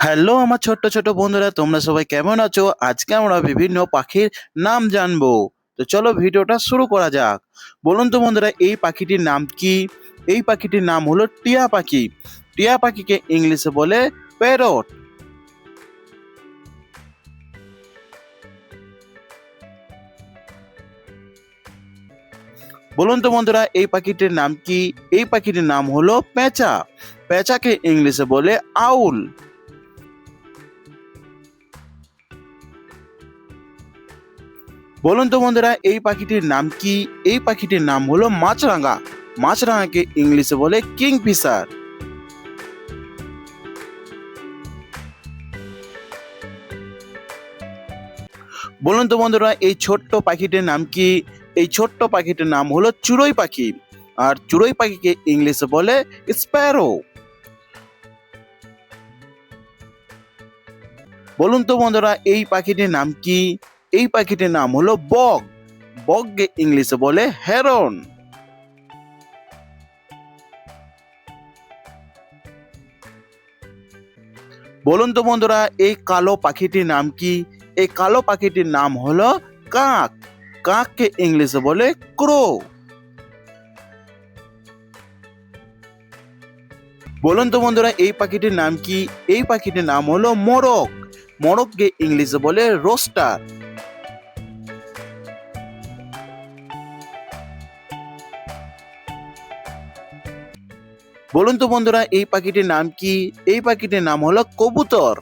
Hello আমার ছোট্ট ছোট বন্ধুরা, তোমরা সবাই কেমন আছো? আজকে আমরা বিভিন্ন পাখির নাম জানবো। তো চলো ভিডিওটা শুরু করা যাক। বলুন তো বন্ধুরা, এই পাখিটির নাম কি? এই পাখিটির নাম হলো টিয়া পাখি। টিয়া পাখিকে ইংলিশে বলে প্যারট। বলুন তো বন্ধুরা, এই পাখিটির নাম কি? এই পাখিটির নাম হলো পেঁচা। পেঁচাকে ইংলিশে বলে আউল। বলুন তো বন্ধুরা, এই পাখিটির নাম কি? এই পাখিটির নাম হলো মাছরাঙা। মাছরাঙাকে ইংলিশে বলে কিংফিশার। বলুন তো বন্ধুরা, এই ছোট্ট পাখিটির নাম কি? এই ছোট্ট পাখিটির নাম হলো চড়ুই পাখি। আর চড়ুই পাখিকে ইংলিশে বলে স্প্যারো। বলুন তো বন্ধুরা, এই পাখিটির নাম কি? এই পাখিটির নাম হলো বক। বককে ইংলিশে বলে হেরন। বলুন তো বন্ধুরা, এই কালো পাখিটির নাম কি? এই কালো পাখিটির নাম হলো কাক। কাককে ইংলিশে বলে ক্রো। বলুন তো বন্ধুরা, এই পাখিটির নাম কি? এই পাখিটির নাম হলো মোরগ। মোরগকে ইংলিশে বলে রোস্টার। বলুন তো বন্ধুরা, এই পাখিটির নাম কি? এই পাখিটির নাম হলো কবুতর।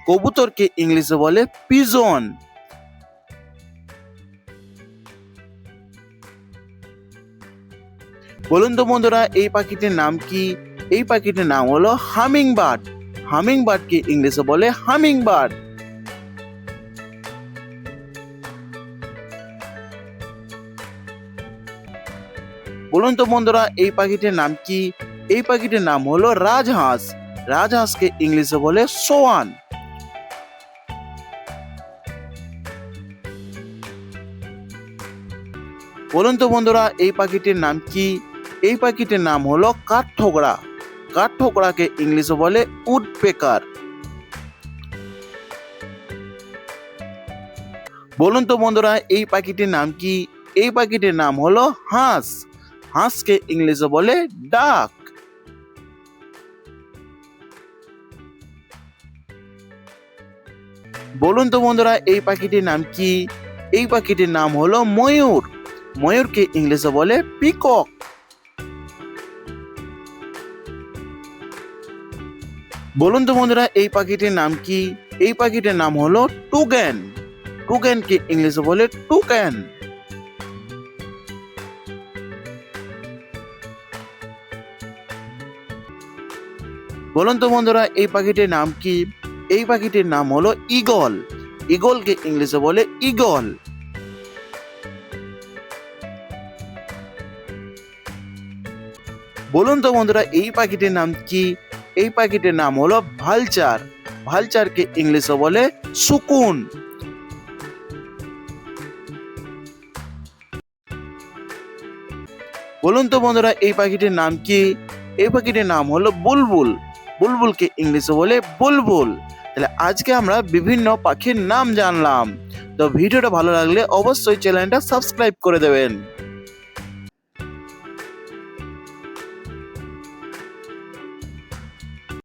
কবুতরকে ইংলিশে বলে পিজন। বলুন তো বন্ধুরা, এই পাখিটির নাম কি? এই পাখিটির নাম হলো হামিং বার্ড। হামিং বার্ডকে ইংলিশে বলে হামিং বার্ড। বলুন তো বন্ধুরা, এই পাখিটির নাম কি? এই পাখিটির নাম হলো রাজহাঁস। রাজহাঁসকে ইংলিশে বলে সোয়ান। বলুন তো বন্ধুরা, এই পাখিটির নাম কি? এই পাখিটির নাম হলো কাঠঠোকরা। কাঠঠোকরাকে ইংলিশে বলে উডপেকার। বলুন তো বন্ধুরা, এই পাখিটির নাম কি? এই পাখিটির নাম হলো হাঁস। হাঁসকে ইংলিশে বলে ডাক। বলুন তো বন্ধুরা, এই পাখিটির নাম কি? এই পাখিটির নাম হলো ময়ূর। ময়ূরকে ইংলিশে বলে পিকক। বলুন তো বন্ধুরা, এই পাখিটির নাম কি? এই পাখিটির নাম হলো টুগেন। টুগেনকে ইংলিশে বলে টুকেন। বলুন তো বন্ধুরা, এই পাখিটির নাম কি? এই পাখিটির নাম হলো ঈগল। ঈগলকে ইংলিশে বলে ঈগল। বলুন তো বন্ধুরা, এই পাখিটির নাম কি? এই পাখিটির নাম হলো ভালচার। ভালচারকে ইংলিশে বলে সুকুন। বলুন তো বন্ধুরা, এই পাখিটির নাম কি? এই পাখিটির নাম হলো বুলবুল। বুলবুলকে ইংলিশে বলে বুলবুল। তাহলে আজকে আমরা বিভিন্ন পাখির নাম জানলাম। তো ভিডিওটা ভালো লাগলে অবশ্যই চ্যানেলটা সাবস্ক্রাইব করে দেবেন।